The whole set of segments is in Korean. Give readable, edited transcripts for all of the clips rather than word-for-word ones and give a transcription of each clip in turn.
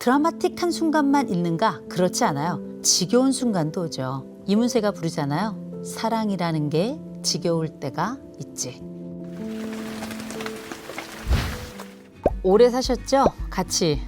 드라마틱한 순간만 있는가? 그렇지 않아요. 지겨운 순간도 오죠. 이문세가 부르잖아요. 사랑이라는 게 지겨울 때가 있지. 오래 사셨죠? 같이.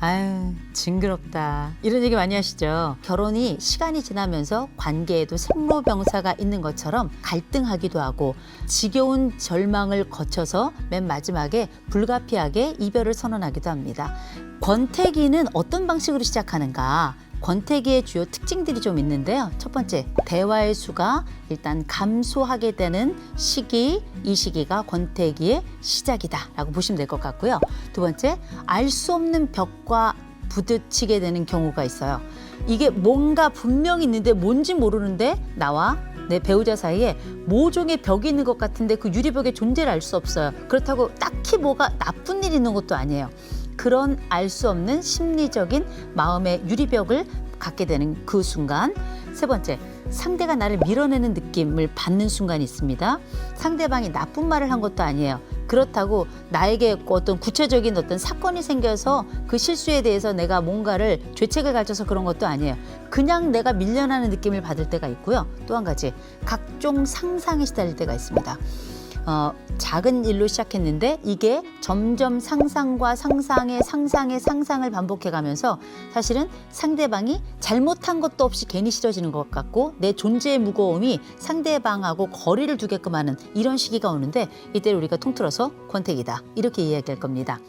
아유, 징그럽다. 이런 얘기 많이 하시죠. 결혼이 시간이 지나면서 관계에도 생로병사가 있는 것처럼 갈등하기도 하고 지겨운 절망을 거쳐서 맨 마지막에 불가피하게 이별을 선언하기도 합니다. 권태기는 어떤 방식으로 시작하는가? 권태기의 주요 특징들이 좀 있는데요. 첫 번째, 대화의 수가 일단 감소하게 되는 시기, 이 시기가 권태기의 시작이다라고 보시면 될 것 같고요. 두 번째, 알 수 없는 벽과 부딪히게 되는 경우가 있어요. 이게 뭔가 분명히 있는데 뭔지 모르는데 나와 내 배우자 사이에 모종의 벽이 있는 것 같은데 그 유리벽의 존재를 알 수 없어요. 그렇다고 딱히 뭐가 나쁜 일이 있는 것도 아니에요. 그런 알 수 없는 심리적인 마음의 유리벽을 갖게 되는 그 순간. 세 번째, 상대가 나를 밀어내는 느낌을 받는 순간이 있습니다. 상대방이 나쁜 말을 한 것도 아니에요. 그렇다고 나에게 어떤 구체적인 어떤 사건이 생겨서 그 실수에 대해서 내가 뭔가를 죄책을 가져서 그런 것도 아니에요. 그냥 내가 밀려나는 느낌을 받을 때가 있고요. 또 한 가지, 각종 상상에 시달릴 때가 있습니다. 작은 일로 시작했는데 이게 점점 상상과 상상의 상상을 반복해가면서 사실은 상대방이 잘못한 것도 없이 괜히 싫어지는 것 같고 내 존재의 무거움이 상대방하고 거리를 두게끔 하는 이런 시기가 오는데 이때를 우리가 통틀어서 권태기다 이렇게 이야기할 겁니다.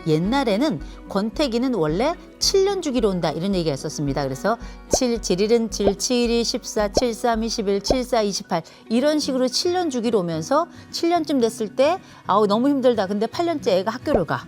옛날에는 권태기는 원래 7년 주기로 온다 이런 얘기가 있었습니다. 그래서 7, 7일은 7, 7이 14, 7, 3, 21, 7, 4, 28 이런 식으로 7년 주기로 오면서 7년쯤 됐을 때 아우 너무 힘들다. 근데 8년째 애가 학교를 가.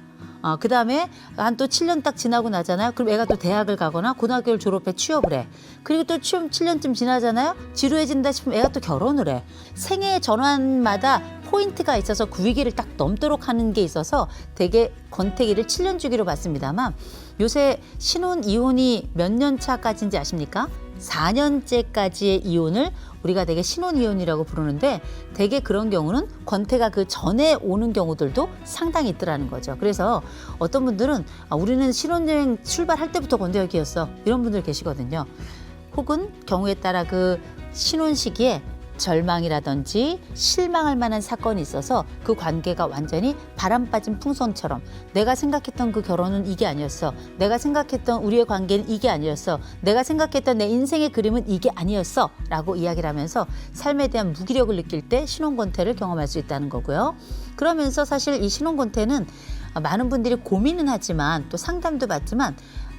그 다음에 한 또 7년 딱 지나고 나잖아요. 그럼 애가 또 대학을 가거나 고등학교를 졸업해 취업을 해. 그리고 또 7년쯤 지나잖아요. 지루해진다 싶으면 애가 또 결혼을 해. 생애 전환마다 포인트가 있어서 그 위기를 딱 넘도록 하는 게 있어서 되게 권태기를 7년 주기로 봤습니다만 요새 신혼 이혼이 몇 년 차까지인지 아십니까? 4년째까지의 이혼을 우리가 되게 신혼 이혼이라고 부르는데 되게 그런 경우는 권태가 그 전에 오는 경우들도 상당히 있더라는 거죠. 그래서 어떤 분들은 우리는 신혼여행 출발할 때부터 권태기였어 이런 분들 계시거든요. 혹은 경우에 따라 그 신혼 시기에 절망이라든지 실망할 만한 사건이 있어서 그 관계가 완전히 바람 빠진 풍선처럼 내가 생각했던 그 결혼은 이게 아니었어. 내가 생각했던 우리의 관계는 이게 아니었어. 내가 생각했던 내 인생의 그림은 이게 아니었어. 라고 이야기를 하면서 삶에 대한 무기력을 느낄 때 신혼권태를 경험할 수 있다는 거고요. 그러면서 사실 이 신혼권태는 많은 분들이 고민은 하지만 또 상담도 받지만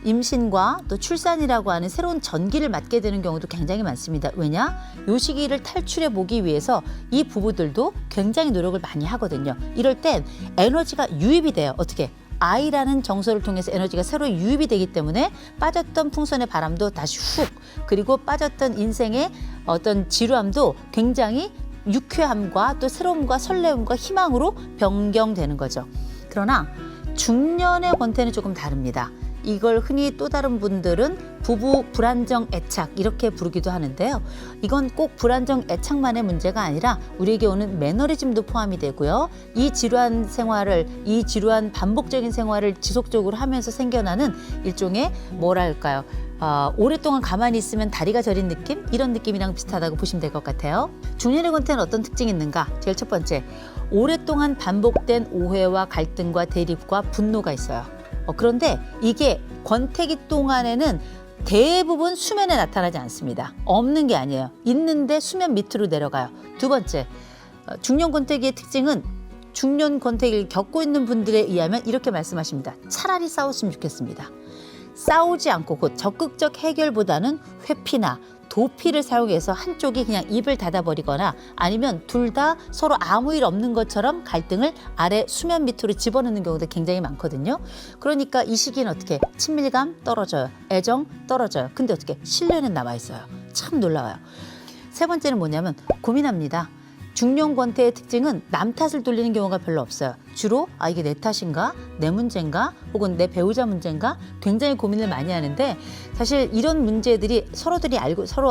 임신과 또 출산이라고 하는 새로운 전기를 맞게 되는 경우도 굉장히 많습니다. 왜냐? 이 시기를 탈출해 보기 위해서 이 부부들도 굉장히 노력을 많이 하거든요. 이럴 땐 에너지가 유입이 돼요. 어떻게? 아이라는 정서를 통해서 에너지가 새로 유입이 되기 때문에 빠졌던 풍선의 바람도 다시 훅, 그리고 빠졌던 인생의 어떤 지루함도 굉장히 유쾌함과 또 새로움과 설레움과 희망으로 변경되는 거죠. 그러나 중년의 권태는 조금 다릅니다. 이걸 흔히 또 다른 분들은 부부 불안정 애착 이렇게 부르기도 하는데요. 이건 꼭 불안정 애착만의 문제가 아니라 우리에게 오는 매너리즘도 포함이 되고요. 이 지루한 반복적인 생활을 지속적으로 하면서 생겨나는 일종의 뭐랄까요. 오랫동안 가만히 있으면 다리가 저린 느낌? 이런 느낌이랑 비슷하다고 보시면 될 것 같아요. 중년의 권태는 어떤 특징이 있는가? 제일 첫 번째, 오랫동안 반복된 오해와 갈등과 대립과 분노가 있어요. 그런데 이게 권태기 동안에는 대부분 수면에 나타나지 않습니다. 없는 게 아니에요. 있는데 수면 밑으로 내려가요. 두 번째, 중년 권태기의 특징은 중년 권태기를 겪고 있는 분들에 의하면 이렇게 말씀하십니다. 차라리 싸웠으면 좋겠습니다. 싸우지 않고 곧 적극적 해결보다는 회피나 도피를 사용해서 한쪽이 그냥 입을 닫아버리거나 아니면 둘 다 서로 아무 일 없는 것처럼 갈등을 아래 수면 밑으로 집어넣는 경우도 굉장히 많거든요. 그러니까 이 시기는 어떻게 친밀감 떨어져요. 애정 떨어져요. 근데 어떻게 신뢰는 남아있어요. 참 놀라워요. 세 번째는 뭐냐면 고민합니다. 중년 권태의 특징은 남 탓을 돌리는 경우가 별로 없어요. 주로 이게 내 탓인가? 내 문제인가? 혹은 내 배우자 문제인가? 굉장히 고민을 많이 하는데 사실 이런 문제들이 서로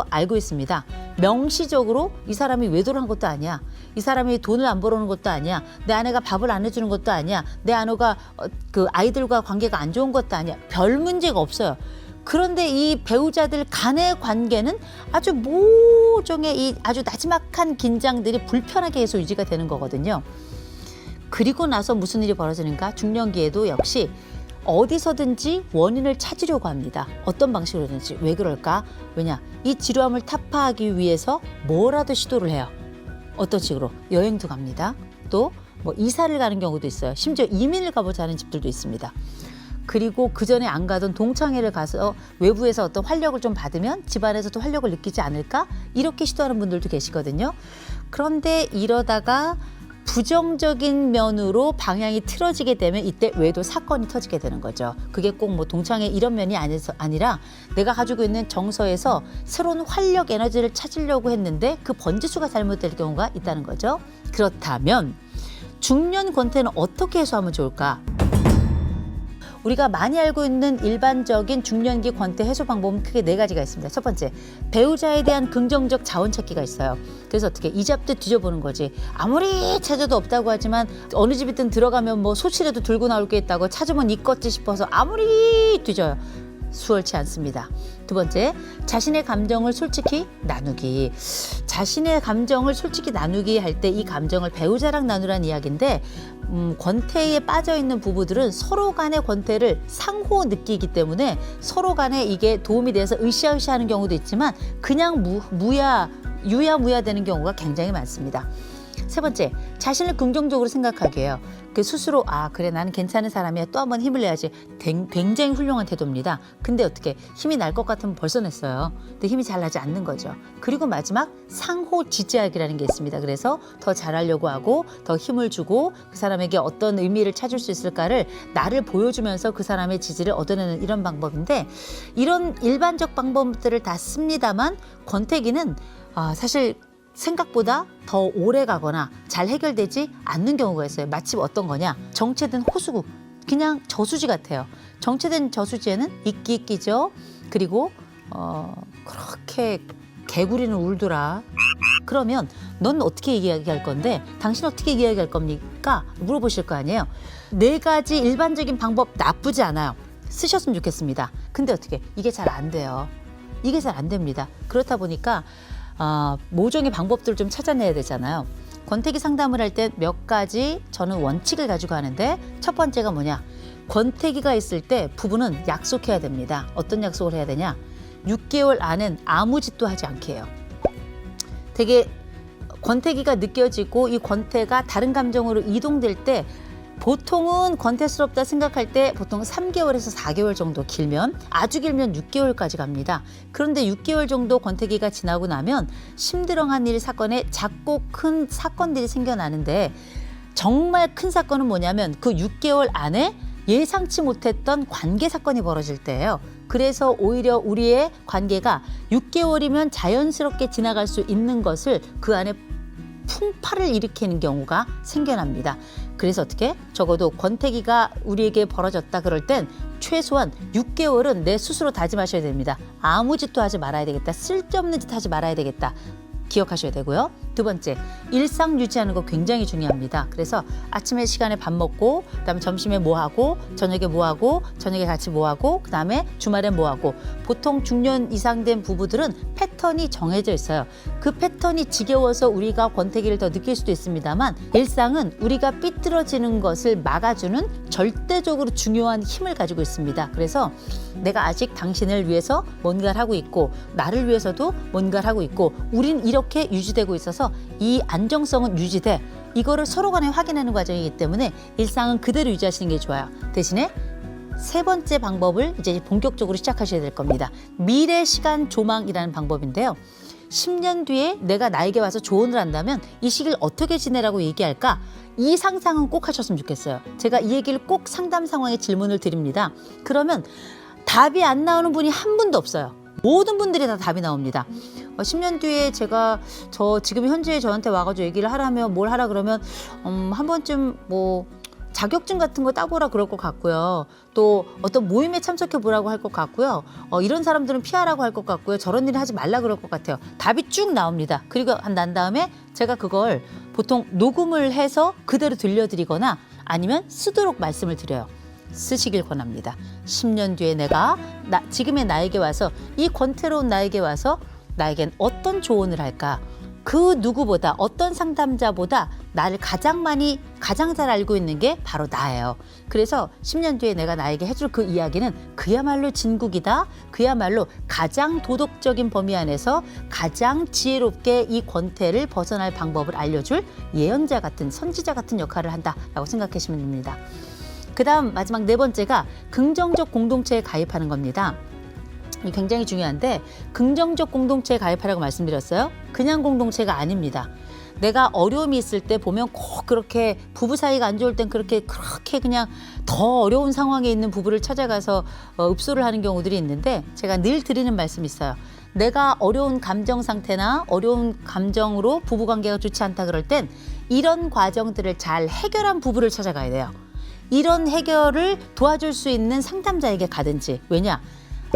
알고 있습니다. 명시적으로 이 사람이 외도를 한 것도 아니야. 이 사람이 돈을 안 벌어오는 것도 아니야. 내 아내가 밥을 안 해주는 것도 아니야. 내 아내가 그 아이들과 관계가 안 좋은 것도 아니야. 별 문제가 없어요. 그런데 이 배우자들 간의 관계는 아주 모종의 이 아주 나지막한 긴장들이 불편하게 해서 유지가 되는 거거든요. 그리고 나서 무슨 일이 벌어지는가? 중년기에도 역시 어디서든지 원인을 찾으려고 합니다. 어떤 방식으로든지. 왜 그럴까? 왜냐? 이 지루함을 타파하기 위해서 뭐라도 시도를 해요. 어떤 식으로? 여행도 갑니다. 또 뭐 이사를 가는 경우도 있어요. 심지어 이민을 가보자는 집들도 있습니다. 그리고 그 전에 안 가던 동창회를 가서 외부에서 어떤 활력을 좀 받으면 집안에서도 활력을 느끼지 않을까? 이렇게 시도하는 분들도 계시거든요. 그런데 이러다가 부정적인 면으로 방향이 틀어지게 되면 이때 외도 사건이 터지게 되는 거죠. 그게 꼭 뭐 동창회 이런 면이 아니라 내가 가지고 있는 정서에서 새로운 활력 에너지를 찾으려고 했는데 그 번지수가 잘못될 경우가 있다는 거죠. 그렇다면 중년 권태는 어떻게 해소하면 좋을까? 우리가 많이 알고 있는 일반적인 중년기 권태 해소 방법은 크게 4가지가 있습니다. 첫 번째, 배우자에 대한 긍정적 자원 찾기가 있어요. 그래서 어떻게 이잡듯 뒤져보는 거지. 아무리 찾아도 없다고 하지만 어느 집이든 들어가면 뭐 소치라도 들고 나올 게 있다고 찾으면 있겠지 싶어서 아무리 뒤져요. 수월치 않습니다. 두 번째, 자신의 감정을 솔직히 나누기. 자신의 감정을 솔직히 나누기 할 때 이 감정을 배우자랑 나누란 이야기인데 권태에 빠져 있는 부부들은 서로 간의 권태를 상호 느끼기 때문에 서로 간에 이게 도움이 돼서 으쌰으쌰하는 경우도 있지만 그냥 유야무야 되는 경우가 굉장히 많습니다. 세 번째, 자신을 긍정적으로 생각하게 해요. 그 스스로 그래 나는 괜찮은 사람이야. 또 한번 힘을 내야지. 굉장히 훌륭한 태도입니다. 근데 어떻게 힘이 날 것 같으면 벌써 냈어요. 근데 힘이 잘 나지 않는 거죠. 그리고 마지막 상호 지지하기라는 게 있습니다. 그래서 더 잘하려고 하고 더 힘을 주고 그 사람에게 어떤 의미를 찾을 수 있을까를 나를 보여주면서 그 사람의 지지를 얻어내는 이런 방법인데 이런 일반적 방법들을 다 씁니다만 권태기는 사실 생각보다 더 오래 가거나 잘 해결되지 않는 경우가 있어요. 마치 어떤 거냐? 정체된 호수구, 그냥 저수지 같아요. 정체된 저수지에는 있기죠. 그리고 그렇게 개구리는 울더라. 그러면 넌 어떻게 이야기할 건데 당신 어떻게 이야기할 겁니까? 물어보실 거 아니에요. 4가지 일반적인 방법 나쁘지 않아요. 쓰셨으면 좋겠습니다. 근데 어떻게? 이게 잘 안 돼요. 이게 잘 안 됩니다. 그렇다 보니까 모종의 방법들을 좀 찾아내야 되잖아요. 권태기 상담을 할 때 몇 가지 저는 원칙을 가지고 하는데 첫 번째가 뭐냐? 권태기가 있을 때 부부는 약속해야 됩니다. 어떤 약속을 해야 되냐? 6개월 안엔 아무 짓도 하지 않게 해요. 되게 권태기가 느껴지고 이 권태가 다른 감정으로 이동될 때 보통은 권태스럽다 생각할 때 보통 3개월에서 4개월 정도, 길면 아주 길면 6개월까지 갑니다. 그런데 6개월 정도 권태기가 지나고 나면 심드렁한 사건에 작고 큰 사건들이 생겨나는데 정말 큰 사건은 뭐냐면 그 6개월 안에 예상치 못했던 관계 사건이 벌어질 때예요. 그래서 오히려 우리의 관계가 6개월이면 자연스럽게 지나갈 수 있는 것을 그 안에 풍파를 일으키는 경우가 생겨납니다. 그래서 어떻게? 적어도 권태기가 우리에게 벌어졌다 그럴 땐 최소한 6개월은 내 스스로 다짐하셔야 됩니다. 아무 짓도 하지 말아야 되겠다. 쓸데없는 짓 하지 말아야 되겠다. 기억하셔야 되고요. 두 번째, 일상 유지하는 거 굉장히 중요합니다. 그래서 아침에 시간에 밥 먹고, 그다음에 점심에 뭐 하고, 저녁에 뭐 하고, 저녁에 같이 뭐 하고, 그다음에 주말에 뭐 하고. 보통 중년 이상 된 부부들은 패턴이 정해져 있어요. 그 패턴이 지겨워서 우리가 권태기를 더 느낄 수도 있습니다만 일상은 우리가 삐뚤어지는 것을 막아주는 절대적으로 중요한 힘을 가지고 있습니다. 그래서 내가 아직 당신을 위해서 뭔가를 하고 있고 나를 위해서도 뭔가를 하고 있고 우린 이렇게 유지되고 있어서 이 안정성은 유지돼. 이거를 서로 간에 확인하는 과정이기 때문에 일상은 그대로 유지하시는 게 좋아요. 대신에 세 번째 방법을 이제 본격적으로 시작하셔야 될 겁니다. 미래 시간 조망이라는 방법인데요. 10년 뒤에 내가 나에게 와서 조언을 한다면 이 시기를 어떻게 지내라고 얘기할까? 이 상상은 꼭 하셨으면 좋겠어요. 제가 이 얘기를 꼭 상담 상황에 질문을 드립니다. 그러면 답이 안 나오는 분이 한 분도 없어요. 모든 분들이 다 답이 나옵니다. 10년 뒤에 제가 지금 현재 저한테 와가지고 얘기를 하라면 뭘 하라 그러면 한 번쯤 뭐 자격증 같은 거 따보라 그럴 것 같고요. 또 어떤 모임에 참석해 보라고 할 것 같고요. 이런 사람들은 피하라고 할 것 같고요. 저런 일을 하지 말라 그럴 것 같아요. 답이 쭉 나옵니다. 그리고 난 다음에 제가 그걸 보통 녹음을 해서 그대로 들려드리거나 아니면 쓰도록 말씀을 드려요. 쓰시길 권합니다. 10년 뒤에 내가 지금의 나에게 와서 이 권태로운 나에게 와서 나에겐 어떤 조언을 할까? 그 누구보다 어떤 상담자보다 나를 가장 잘 알고 있는 게 바로 나예요. 그래서 10년 뒤에 내가 나에게 해줄 그 이야기는 그야말로 진국이다. 그야말로 가장 도덕적인 범위 안에서 가장 지혜롭게 이 권태를 벗어날 방법을 알려줄 예언자 같은 선지자 같은 역할을 한다라고 생각하시면 됩니다. 그 다음 마지막 4번째가 긍정적 공동체에 가입하는 겁니다. 굉장히 중요한데 긍정적 공동체에 가입하라고 말씀드렸어요. 그냥 공동체가 아닙니다. 내가 어려움이 있을 때 보면 꼭 그렇게 부부 사이가 안 좋을 땐 그렇게 그냥 더 어려운 상황에 있는 부부를 찾아가서 읍소를 하는 경우들이 있는데 제가 늘 드리는 말씀이 있어요. 내가 어려운 감정 상태나 어려운 감정으로 부부 관계가 좋지 않다 그럴 땐 이런 과정들을 잘 해결한 부부를 찾아가야 돼요. 이런 해결을 도와줄 수 있는 상담자에게 가든지. 왜냐?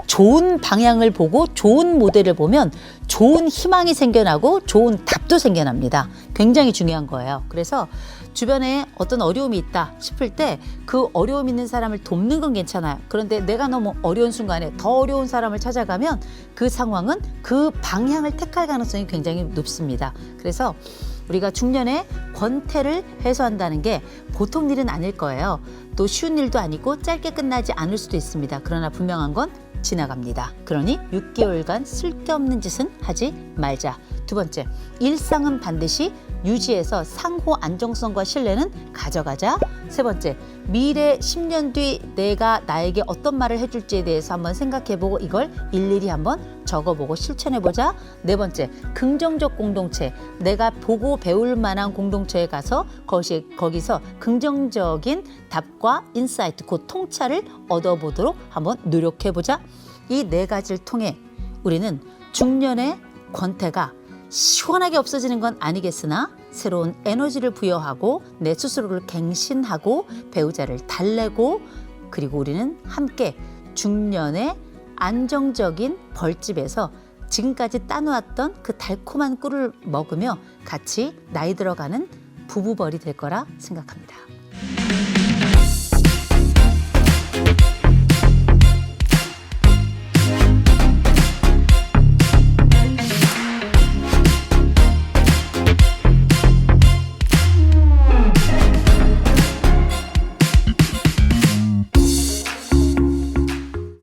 좋은 방향을 보고 좋은 모델을 보면 좋은 희망이 생겨나고 좋은 답도 생겨납니다. 굉장히 중요한 거예요. 그래서 주변에 어떤 어려움이 있다 싶을 때 그 어려움 있는 사람을 돕는 건 괜찮아요. 그런데 내가 너무 어려운 순간에 더 어려운 사람을 찾아가면 그 상황은 그 방향을 택할 가능성이 굉장히 높습니다. 그래서 우리가 중년에 권태를 해소한다는 게 보통 일은 아닐 거예요. 또 쉬운 일도 아니고 짧게 끝나지 않을 수도 있습니다. 그러나 분명한 건 지나갑니다. 그러니 6개월간 쓸데없는 짓은 하지 말자. 2번째, 일상은 반드시 유지해서 상호 안정성과 신뢰는 가져가자. 3번째, 미래 10년 뒤 내가 나에게 어떤 말을 해줄지에 대해서 한번 생각해보고 이걸 일일이 한번 적어보고 실천해보자. 4번째, 긍정적 공동체, 내가 보고 배울 만한 공동체에 가서 거기서 긍정적인 답과 인사이트, 그 통찰을 얻어보도록 한번 노력해보자. 이 4가지를 통해 우리는 중년의 권태가 시원하게 없어지는 건 아니겠으나 새로운 에너지를 부여하고 내 스스로를 갱신하고 배우자를 달래고 그리고 우리는 함께 중년의 안정적인 벌집에서 지금까지 따놓았던 그 달콤한 꿀을 먹으며 같이 나이 들어가는 부부벌이 될 거라 생각합니다.